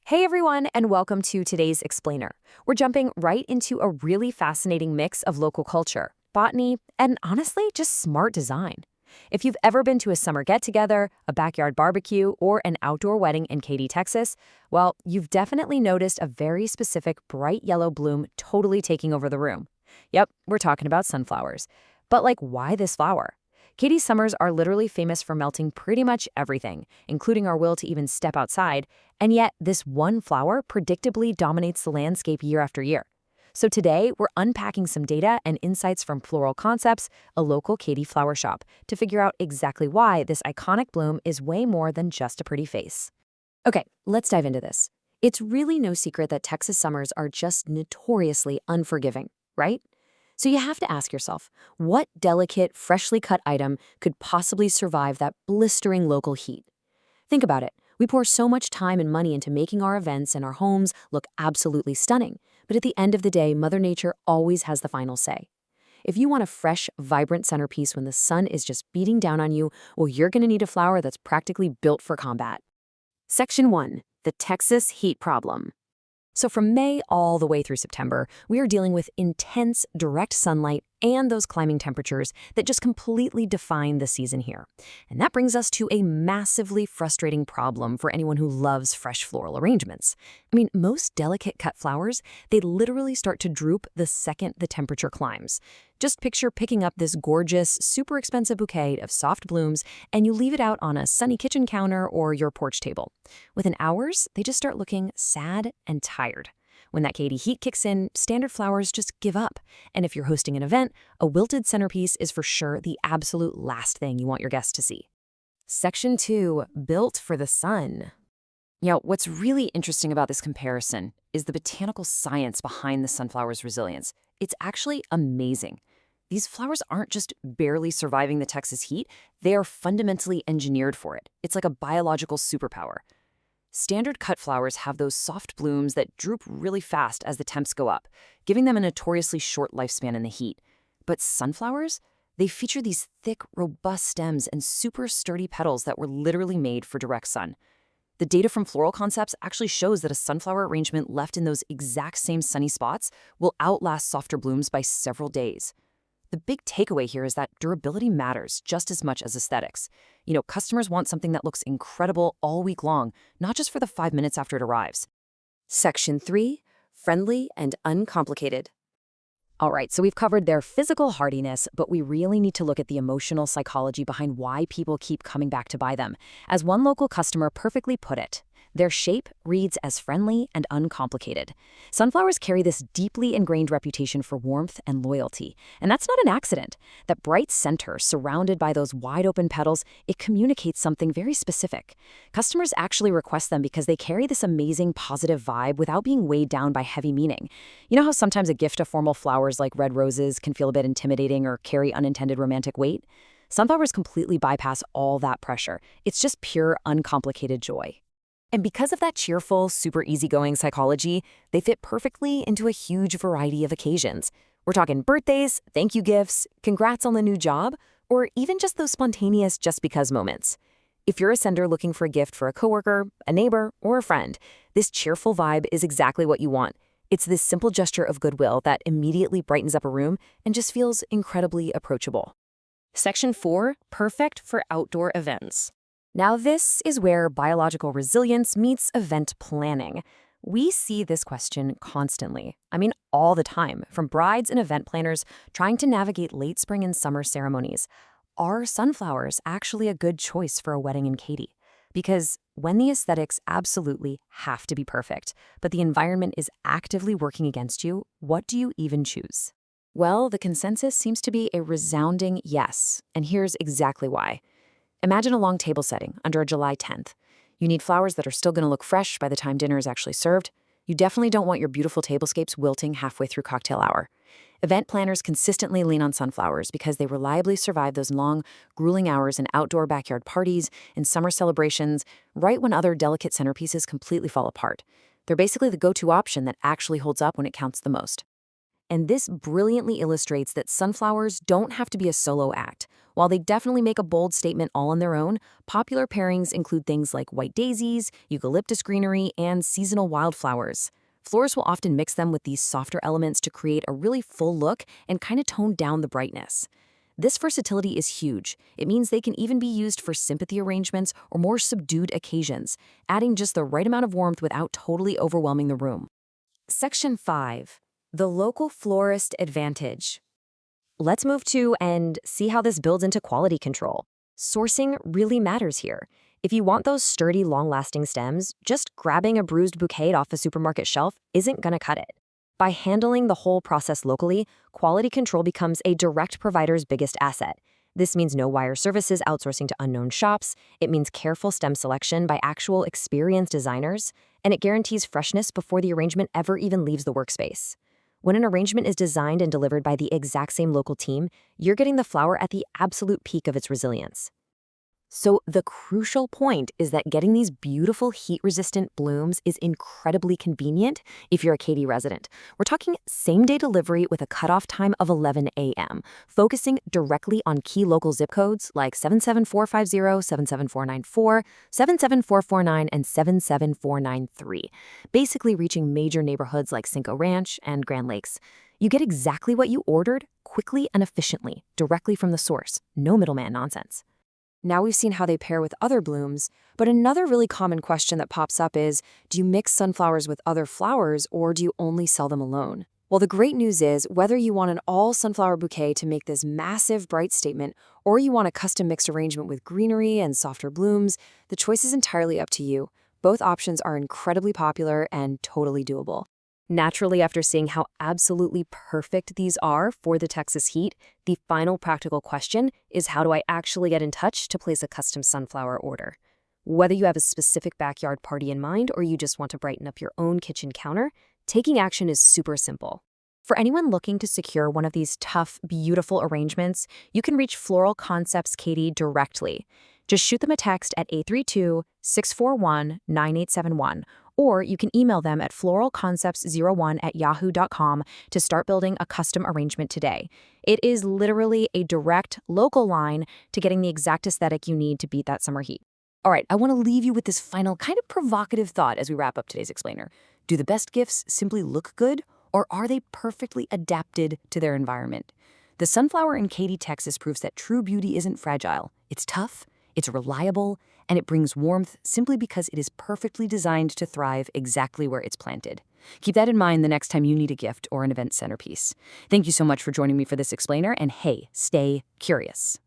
Hey everyone, and welcome to today's Explainer. We're jumping right into a really fascinating mix of local culture, botany, and honestly, just smart design. If you've ever been to a summer get-together, a backyard barbecue, or an outdoor wedding in Katy, Texas, well, you've definitely noticed a very specific bright yellow bloom totally taking over the room. Yep, we're talking about sunflowers. But why this flower? Katy's summers are literally famous for melting pretty much everything, including our will to even step outside, and yet this one flower predictably dominates the landscape year after year. So today, we're unpacking some data and insights from Floral Concepts, a local Katy flower shop, to figure out exactly why this iconic bloom is way more than just a pretty face. Okay, let's dive into this. It's really no secret that Texas summers are just notoriously unforgiving, right? So you have to ask yourself, what delicate, freshly cut item could possibly survive that blistering local heat? Think about it. We pour so much time and money into making our events and our homes look absolutely stunning. But at the end of the day, Mother Nature always has the final say. If you want a fresh, vibrant centerpiece when the sun is just beating down on you, well, you're going to need a flower that's practically built for combat. Section 1. The Texas Heat Problem. So from May all the way through September, we are dealing with intense, direct sunlight and those climbing temperatures that just completely define the season here. And that brings us to a massively frustrating problem for anyone who loves fresh floral arrangements. I mean, most delicate cut flowers, they literally start to droop the second the temperature climbs. Just picture picking up this gorgeous, super expensive bouquet of soft blooms and you leave it out on a sunny kitchen counter or your porch table. Within hours, they just start looking sad and tired. When that Katy heat kicks in, standard flowers just give up. And if you're hosting an event, a wilted centerpiece is for sure the absolute last thing you want your guests to see. Section 2. Built for the sun. What's really interesting about this comparison is the botanical science behind the sunflower's resilience. It's actually amazing. These flowers aren't just barely surviving the Texas heat, they are fundamentally engineered for it. It's like a biological superpower. Standard cut flowers have those soft blooms that droop really fast as the temps go up, giving them a notoriously short lifespan in the heat. But sunflowers? They feature these thick, robust stems and super sturdy petals that were literally made for direct sun. The data from Floral Concepts actually shows that a sunflower arrangement left in those exact same sunny spots will outlast softer blooms by several days. The big takeaway here is that durability matters just as much as aesthetics. Customers want something that looks incredible all week long, not just for the 5 minutes after it arrives. Section 3. Friendly and uncomplicated. All right, so we've covered their physical hardiness, but we really need to look at the emotional psychology behind why people keep coming back to buy them. As one local customer perfectly put it, their shape reads as friendly and uncomplicated. Sunflowers carry this deeply ingrained reputation for warmth and loyalty. And that's not an accident. That bright center, surrounded by those wide-open petals, it communicates something very specific. Customers actually request them because they carry this amazing positive vibe without being weighed down by heavy meaning. You know how sometimes a gift of formal flowers like red roses can feel a bit intimidating or carry unintended romantic weight? Sunflowers completely bypass all that pressure. It's just pure, uncomplicated joy. And because of that cheerful, super easygoing psychology, they fit perfectly into a huge variety of occasions. We're talking birthdays, thank you gifts, congrats on the new job, or even just those spontaneous just because moments. If you're a sender looking for a gift for a coworker, a neighbor, or a friend, this cheerful vibe is exactly what you want. It's this simple gesture of goodwill that immediately brightens up a room and just feels incredibly approachable. Section 4. Perfect for outdoor events. Now this is where biological resilience meets event planning. We see this question constantly. I mean, all the time, from brides and event planners trying to navigate late spring and summer ceremonies. Are sunflowers actually a good choice for a wedding in Katy? Because when the aesthetics absolutely have to be perfect, but the environment is actively working against you, what do you even choose? Well, the consensus seems to be a resounding yes, and here's exactly why. Imagine a long table setting under a July 10th. You need flowers that are still going to look fresh by the time dinner is actually served. You definitely don't want your beautiful tablescapes wilting halfway through cocktail hour. Event planners consistently lean on sunflowers because they reliably survive those long, grueling hours in outdoor backyard parties and summer celebrations, right when other delicate centerpieces completely fall apart. They're basically the go-to option that actually holds up when it counts the most. And this brilliantly illustrates that sunflowers don't have to be a solo act. While they definitely make a bold statement all on their own, popular pairings include things like white daisies, eucalyptus greenery, and seasonal wildflowers. Florists will often mix them with these softer elements to create a really full look and kind of tone down the brightness. This versatility is huge. It means they can even be used for sympathy arrangements or more subdued occasions, adding just the right amount of warmth without totally overwhelming the room. Section 5. The local florist advantage. Let's move to and see how this builds into quality control. Sourcing really matters here. If you want those sturdy, long-lasting stems, just grabbing a bruised bouquet off a supermarket shelf isn't gonna cut it. By handling the whole process locally, quality control becomes a direct provider's biggest asset. This means no wire services outsourcing to unknown shops, it means careful stem selection by actual experienced designers, and it guarantees freshness before the arrangement ever even leaves the workspace. When an arrangement is designed and delivered by the exact same local team, you're getting the flower at the absolute peak of its resilience. So the crucial point is that getting these beautiful heat-resistant blooms is incredibly convenient if you're a Katy resident. We're talking same-day delivery with a cutoff time of 11 a.m., focusing directly on key local zip codes like 77450, 77494, 77449, and 77493, basically reaching major neighborhoods like Cinco Ranch and Grand Lakes. You get exactly what you ordered, quickly and efficiently, directly from the source. No middleman nonsense. Now we've seen how they pair with other blooms, but another really common question that pops up is, do you mix sunflowers with other flowers or do you only sell them alone? Well, the great news is, whether you want an all-sunflower bouquet to make this massive, bright statement, or you want a custom mixed arrangement with greenery and softer blooms, the choice is entirely up to you. Both options are incredibly popular and totally doable. Naturally, after seeing how absolutely perfect these are for the Texas heat, the final practical question is, how do I actually get in touch to place a custom sunflower order? Whether you have a specific backyard party in mind or you just want to brighten up your own kitchen counter, taking action is super simple. For anyone looking to secure one of these tough, beautiful arrangements, you can reach Floral Concepts Katy directly. Just shoot them a text at 832-641-9871, or you can email them at floralconcepts01@yahoo.com to start building a custom arrangement today. It is literally a direct, local line to getting the exact aesthetic you need to beat that summer heat. All right, I want to leave you with this final kind of provocative thought as we wrap up today's explainer. Do the best gifts simply look good, or are they perfectly adapted to their environment? The sunflower in Katy, Texas proves that true beauty isn't fragile. It's tough, it's reliable, and it brings warmth simply because it is perfectly designed to thrive exactly where it's planted. Keep that in mind the next time you need a gift or an event centerpiece. Thank you so much for joining me for this explainer, and hey, stay curious.